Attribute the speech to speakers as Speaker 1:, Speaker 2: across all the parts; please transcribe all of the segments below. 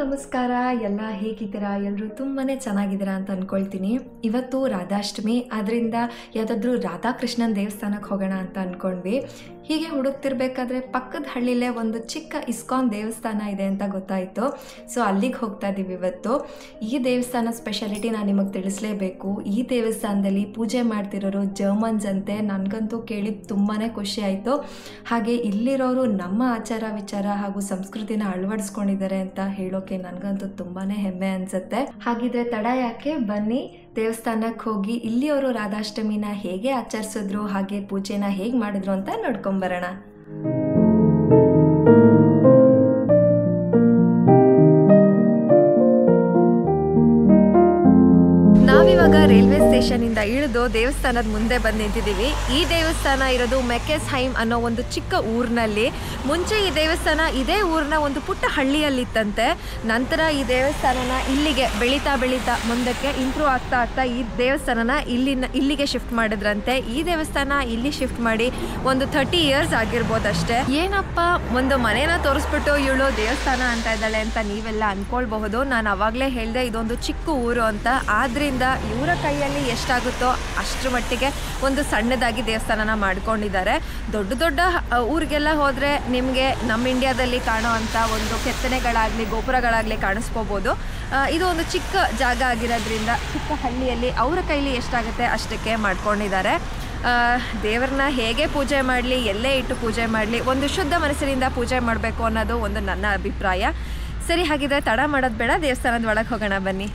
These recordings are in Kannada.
Speaker 1: ನಮಸ್ಕಾರ. ಎಲ್ಲ ಹೇಗಿದ್ದೀರಾ? ಎಲ್ಲರೂ ತುಂಬಾ ಚೆನ್ನಾಗಿದ್ದೀರಾ ಅಂತ ಅಂದ್ಕೊಳ್ತೀನಿ. ಇವತ್ತು ರಾಧಾಷ್ಟಮಿ, ಅದರಿಂದ ಯಾವುದಾದ್ರೂ ರಾಧಾಕೃಷ್ಣನ ದೇವಸ್ಥಾನಕ್ಕೆ ಹೋಗೋಣ ಅಂತ ಅಂದ್ಕೊಂಡ್ವಿ. ಹೀಗೆ ಹುಡುಕ್ತಿರ್ಬೇಕಾದ್ರೆ ಪಕ್ಕದ ಹಳ್ಳಿಲೇ ಒಂದು ಚಿಕ್ಕ ಇಸ್ಕಾನ್ ದೇವಸ್ಥಾನ ಇದೆ ಅಂತ ಗೊತ್ತಾಯಿತು. ಸೊ ಅಲ್ಲಿಗೆ ಹೋಗ್ತಾ ಇದ್ದೀವಿ ಇವತ್ತು. ಈ ದೇವಸ್ಥಾನ ಸ್ಪೆಷಾಲಿಟಿ ನಾನು ನಿಮಗೆ ತಿಳಿಸ್ಲೇಬೇಕು. ಈ ದೇವಸ್ಥಾನದಲ್ಲಿ ಪೂಜೆ ಮಾಡ್ತಿರೋರು ಜರ್ಮನ್ಸ್ ಅಂತೆ. ನನಗಂತೂ ಕೇಳಿ ತುಂಬಾ ಖುಷಿ ಆಯಿತು. ಹಾಗೆ ಇಲ್ಲಿರೋರು ನಮ್ಮ ಆಚಾರ ವಿಚಾರ ಹಾಗೂ ಸಂಸ್ಕೃತಿನ ಅಳವಡಿಸ್ಕೊಂಡಿದ್ದಾರೆ ಅಂತ ಹೇಳೋಕೆ ನನಗಂತೂ ತುಂಬಾ ಹೆಮ್ಮೆ ಅನಿಸುತ್ತೆ. ಹಾಗಿದ್ರೆ ತಡ ಯಾಕೆ, ಬನ್ನಿ ದೇವಸ್ಥಾನಕ್ಕೆ ಹೋಗಿ ಇಲ್ಲಿಯವರು ರಾಧಾಷ್ಟಮಿನ ಹೇಗೆ ಆಚರಿಸಿದ್ರು ಹಾಗೆ ಪೂಜೆನ ಹೇಗೆ ಮಾಡಿದ್ರು ಅಂತ ನೋಡ್ಕೊಂಬರೋಣ. ನಾವಿವಾಗ ರೈಲ್ವೆ ಸ್ಟೇಷನ್ ಇಂದ ಇಳಿದು ದೇವಸ್ಥಾನದ ಮುಂದೆ ಬಂದು ನಿಂತಿದ್ದೀವಿ. ಈ ದೇವಸ್ಥಾನ ಇರೋದು ಮೆಕೆಸ್ಹೈಮ್ ಅನ್ನೋ ಒಂದು ಚಿಕ್ಕ ಊರಿನಲ್ಲಿ. ಮುಂಚೆ ಈ ದೇವಸ್ಥಾನ ಇದೇ ಊರಿನ ಒಂದು ಪುಟ್ಟ ಹಳ್ಳಿಯಲ್ಲಿತ್ತಂತೆ. ನಂತರ ಈ ದೇವಸ್ಥಾನನ ಇಲ್ಲಿಗೆ ಬೆಳೀತಾ ಮುಂದಕ್ಕೆ ಇಂಪ್ರೂವ್ ಆಗ್ತಾ ಈ ದೇವಸ್ಥಾನನ ಇಲ್ಲಿಗೆ ಶಿಫ್ಟ್ ಮಾಡಿದ್ರಂತೆ. ಈ ದೇವಸ್ಥಾನ ಇಲ್ಲಿ ಶಿಫ್ಟ್ ಮಾಡಿ ಒಂದು 30 years ಆಗಿರ್ಬೋದು ಅಷ್ಟೇ. ಏನಪ್ಪ ಒಂದು ಮನೇನ ತೋರಿಸ್ಬಿಟ್ಟು ಇವಳು ದೇವಸ್ಥಾನ ಅಂತ ಇದ್ದಾಳೆ ಅಂತ ನೀವೆಲ್ಲ ಅನ್ಕೊಳ್ಬಹುದು. ನಾನು ಅವಾಗಲೇ ಹೇಳಿದೆ ಇದೊಂದು ಚಿಕ್ಕ ಊರು ಅಂತ. ಆದ್ರಿಂದ ಇವರ ಕೈಯಲ್ಲಿ ಎಷ್ಟಾಗುತ್ತೋ ಅಷ್ಟರ ಮಟ್ಟಿಗೆ ಒಂದು ಸಣ್ಣದಾಗಿ ದೇವಸ್ಥಾನನ ಮಾಡ್ಕೊಂಡಿದ್ದಾರೆ. ದೊಡ್ಡ ಊರಿಗೆಲ್ಲ ಹೋದರೆ ನಿಮಗೆ ನಮ್ಮ ಇಂಡಿಯಾದಲ್ಲಿ ಕಾಣೋ ಅಂಥ ಒಂದು ಕೆತ್ತನೆಗಳಾಗಲಿ ಗೋಪುರಗಳಾಗಲಿ ಕಾಣಿಸ್ಕೋಬೋದು. ಇದು ಒಂದು ಚಿಕ್ಕ ಜಾಗ ಆಗಿರೋದ್ರಿಂದ ಚಿಕ್ಕ ಹಳ್ಳಿಯಲ್ಲಿ ಅವರ ಕೈಲಿ ಎಷ್ಟಾಗುತ್ತೆ ಅಷ್ಟಕ್ಕೆ ಮಾಡ್ಕೊಂಡಿದ್ದಾರೆ. ದೇವರನ್ನ ಹೇಗೆ ಪೂಜೆ ಮಾಡಲಿ, ಎಲ್ಲೇ ಇಟ್ಟು ಪೂಜೆ ಮಾಡಲಿ, ಒಂದು ಶುದ್ಧ ಮನಸ್ಸಿನಿಂದ ಪೂಜೆ ಮಾಡಬೇಕು ಅನ್ನೋದು ಒಂದು ನನ್ನ ಅಭಿಪ್ರಾಯ. ಸರಿ, ಹಾಗಿದ್ರೆ ತಡ ಮಾಡೋದು ಬೇಡ, ದೇವಸ್ಥಾನದ ಒಳಗೆ ಹೋಗೋಣ ಬನ್ನಿ.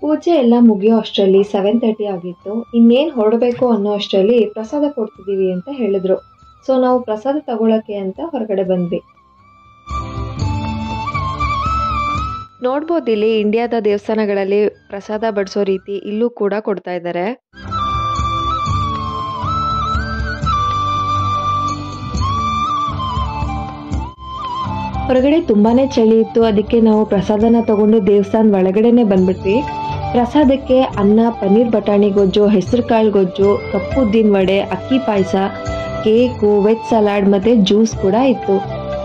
Speaker 1: ಪೂಜೆ ಎಲ್ಲ ಮುಗಿಯೋ ಅಷ್ಟರಲ್ಲಿ 7:30 ಆಗಿತ್ತು. ಇನ್ನೇನು ಹೊರಡಬೇಕು ಅನ್ನೋ ಅಷ್ಟರಲ್ಲಿ ಪ್ರಸಾದ ಕೊಡ್ತಿದ್ದೀವಿ ಅಂತ ಹೇಳಿದ್ರು. ಸೊ ನಾವು ಪ್ರಸಾದ ತಗೊಳಕ್ಕೆ ಅಂತ ಹೊರಗಡೆ ಬಂದ್ವಿ. ನೋಡ್ಬೋದು ಇಲ್ಲಿ ಇಂಡಿಯಾದ ದೇವಸ್ಥಾನಗಳಲ್ಲಿ ಪ್ರಸಾದ ಬಡಿಸೋ ರೀತಿ ಇಲ್ಲೂ ಕೂಡ ಕೊಡ್ತಾ ಇದ್ದಾರೆ. ಹೊರಗಡೆ ತುಂಬಾನೇ ಚಳಿ ಇತ್ತು. ಅದಕ್ಕೆ ನಾವು ಪ್ರಸಾದನ ತಗೊಂಡು ದೇವಸ್ಥಾನ ಒಳಗಡೆನೆ ಬಂದ್ಬಿಟ್ವಿ. ಪ್ರಸಾದಕ್ಕೆ ಅನ್ನ, ಪನ್ನೀರ್ ಬಟಾಣಿ ಗೊಜ್ಜು, ಹೆಸರು ಕಾಳು ಗೊಜ್ಜು, ಕಪ್ಪುದ್ದಿನ ವಡೆ, ಅಕ್ಕಿ ಪಾಯಸ, ಕೇಕು, ವೆಜ್ ಸಲಾಡ್ ಮತ್ತೆ ಜ್ಯೂಸ್ ಕೂಡ ಇತ್ತು.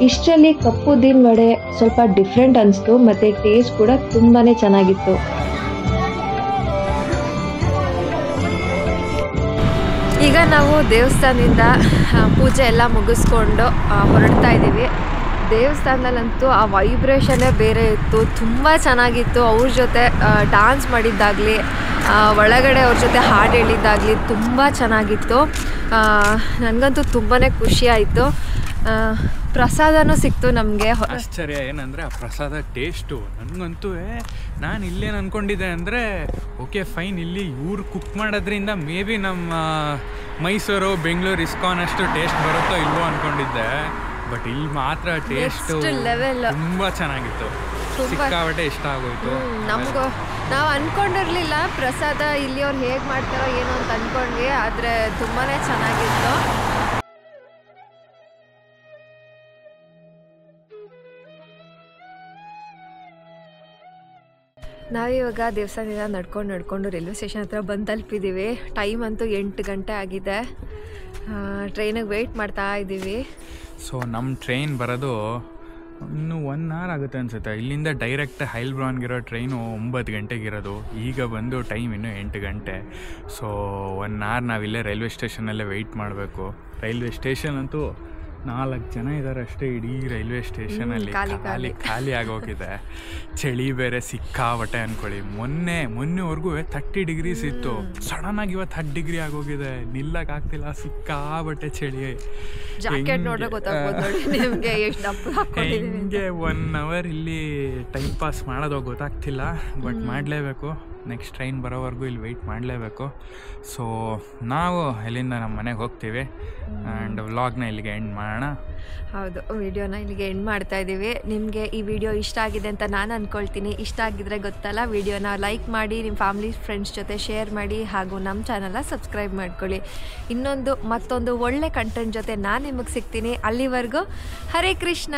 Speaker 1: ಇಷ್ಟರಲ್ಲಿ ಕಪ್ಪುದ್ದಿನ ವಡೆ ಸ್ವಲ್ಪ ಡಿಫ್ರೆಂಟ್ ಅನಿಸ್ತು ಮತ್ತೆ ಟೇಸ್ಟ್ ಕೂಡ ತುಂಬಾನೇ ಚೆನ್ನಾಗಿತ್ತು. ಈಗ ನಾವು ದೇವಸ್ಥಾನದಿಂದ ಪೂಜೆ ಎಲ್ಲ ಮುಗಿಸ್ಕೊಂಡು ಹೊರಡ್ತಾ ಇದ್ದೀವಿ. ದೇವಸ್ಥಾನದಲ್ಲಂತೂ ಆ ವೈಬ್ರೇಷನ್ನೇ ಬೇರೆ ಇತ್ತು, ತುಂಬ ಚೆನ್ನಾಗಿತ್ತು. ಅವ್ರ ಜೊತೆ ಡ್ಯಾನ್ಸ್ ಮಾಡಿದ್ದಾಗಲಿ, ಒಳಗಡೆ ಅವ್ರ ಜೊತೆ ಹಾಡು ಹೇಳಿದ್ದಾಗಲಿ ತುಂಬ ಚೆನ್ನಾಗಿತ್ತು. ನನಗಂತೂ ತುಂಬಾ ಖುಷಿ ಆಯಿತು. ಪ್ರಸಾದನೂ ಸಿಕ್ತು ನಮಗೆ.
Speaker 2: ಆಶ್ಚರ್ಯ ಏನಂದರೆ ಆ ಪ್ರಸಾದ ಟೇಸ್ಟು ನನಗಂತೂ ನಾನು ಇಲ್ಲೇನು ಅಂದ್ಕೊಂಡಿದ್ದೆ ಅಂದರೆ ಓಕೆ ಫೈನ್, ಇಲ್ಲಿ ಇವ್ರು ಕುಕ್ ಮಾಡೋದ್ರಿಂದ ಮೇ ಬಿ ನಮ್ಮ ಮೈಸೂರು, ಬೆಂಗಳೂರು, ಇಸ್ಕಾನ್ ಅಷ್ಟು ಟೇಸ್ಟ್ ಬರುತ್ತೋ ಇಲ್ವೋ ಅಂದ್ಕೊಂಡಿದ್ದೆ. ಬಟ್ ಇಲ್ಲಿ ಮಾತ್ರ ಟೇಸ್ಟು ತುಂಬ ಚೆನ್ನಾಗಿತ್ತು, ಸಿಕ್ಕಾಪಟ್ಟೆ ಇಷ್ಟ ಆಗೋಯ್ತು
Speaker 1: ನಮಗೂ. ನಾವು ಅಂದ್ಕೊಂಡಿರಲಿಲ್ಲ ಪ್ರಸಾದ ಇಲ್ಲಿ ಅವ್ರು ಹೇಗೆ ಮಾಡ್ತಾರೋ ಏನೋ ಅಂತ ಅಂದ್ಕೊಂಡ್ವಿ, ಆದರೆ ತುಂಬಾ ಚೆನ್ನಾಗಿತ್ತು. ನಾವಿವಾಗ ದೇವಸ್ಥಾನದಿಂದ ನಡ್ಕೊಂಡು ರೈಲ್ವೆ ಸ್ಟೇಷನ್ ಹತ್ರ ಬಂದು ತಲುಪಿದ್ದೀವಿ. ಟೈಮ್ ಅಂತೂ 8 ಗಂಟೆ ಆಗಿದೆ. ಟ್ರೈನಿಗೆ ವೆಯ್ಟ್ ಮಾಡ್ತಾ ಇದ್ದೀವಿ.
Speaker 2: ಸೊ ನಮ್ಮ ಟ್ರೈನ್ ಬರೋದು ಇನ್ನೂ 1 ಅವರ್ ಆಗುತ್ತೆ ಅನಿಸುತ್ತೆ. ಇಲ್ಲಿಂದ ಡೈರೆಕ್ಟ್ ಹೈಲ್ಬ್ರಾನ್ಗಿರೋ ಟ್ರೈನು 9 ಗಂಟೆಗಿರೋದು. ಈಗ ಬಂದು ಟೈಮ್ ಇನ್ನೂ 8 ಗಂಟೆ. ಸೊ 1 ಅವರ್ ನಾವಿಲ್ಲೇ ರೈಲ್ವೆ ಸ್ಟೇಷನಲ್ಲೇ ವೆಯ್ಟ್ ಮಾಡಬೇಕು. ರೈಲ್ವೆ ಸ್ಟೇಷನ್ ಅಂತೂ 4 ಜನ ಇದ್ದಾರೆ ಅಷ್ಟೇ ಇಡೀ ರೈಲ್ವೆ ಸ್ಟೇಷನಲ್ಲಿ. ಖಾಲಿ ಆಗೋಗಿದೆ. ಚಳಿ ಬೇರೆ ಸಿಕ್ಕಾಬಟ್ಟೆ ಅಂದ್ಕೊಳ್ಳಿ. ಮೊನ್ನೆವರೆಗೂ 30 ಡಿಗ್ರೀಸ್ ಇತ್ತು. ಸಡನ್ನಾಗಿ ಇವತ್ತು 10 ಡಿಗ್ರಿ ಆಗೋಗಿದೆ. ನಿಲ್ಲಕ್ಕಾಗ್ತಿಲ್ಲ, ಸಿಕ್ಕಾಬಟ್ಟೆ ಚಳಿ. ಹೆಂಗೆ 1 ಅವರ್ ಇಲ್ಲಿ ಟೈಮ್ ಪಾಸ್ ಮಾಡೋದು ಗೊತ್ತಾಗ್ತಿಲ್ಲ. ಬಟ್ ಮಾಡಲೇಬೇಕು. ನೆಕ್ಸ್ಟ್ ಟ್ರೈನ್ ಬರೋವರೆಗೂ ಇಲ್ಲಿ ವೆಯ್ಟ್ ಮಾಡಲೇಬೇಕು. ಸೊ ನಾವು ಇಲ್ಲಿಂದ ನಮ್ಮ ಮನೆಗೆ ಹೋಗ್ತೀವಿ ಆ್ಯಂಡ್ ವ್ಲಾಗ್ನ ಇಲ್ಲಿಗೆ ಎಂಡ್ ಮಾಡೋಣ.
Speaker 1: ಹೌದು, ವಿಡಿಯೋನ ಇಲ್ಲಿಗೆ ಎಂಡ್ ಮಾಡ್ತಾ ಇದ್ದೀವಿ. ನಿಮಗೆ ಈ ವಿಡಿಯೋ ಇಷ್ಟ ಆಗಿದೆ ಅಂತ ನಾನು ಅಂದ್ಕೊಳ್ತೀನಿ. ಇಷ್ಟ ಆಗಿದ್ರೆ ಗೊತ್ತಲ್ಲ, ವಿಡಿಯೋನ ಲೈಕ್ ಮಾಡಿ, ನಿಮ್ಮ ಫ್ಯಾಮಿಲಿ ಫ್ರೆಂಡ್ಸ್ ಜೊತೆ ಶೇರ್ ಮಾಡಿ, ಹಾಗೂ ನಮ್ಮ ಚಾನಲ್ನ ಸಬ್ಸ್ಕ್ರೈಬ್ ಮಾಡ್ಕೊಳ್ಳಿ. ಮತ್ತೊಂದು ಒಳ್ಳೆ ಕಂಟೆಂಟ್ ಜೊತೆ ನಾನು ನಿಮಗೆ ಸಿಗ್ತೀನಿ. ಅಲ್ಲಿವರೆಗೂ ಹರೇ ಕೃಷ್ಣ.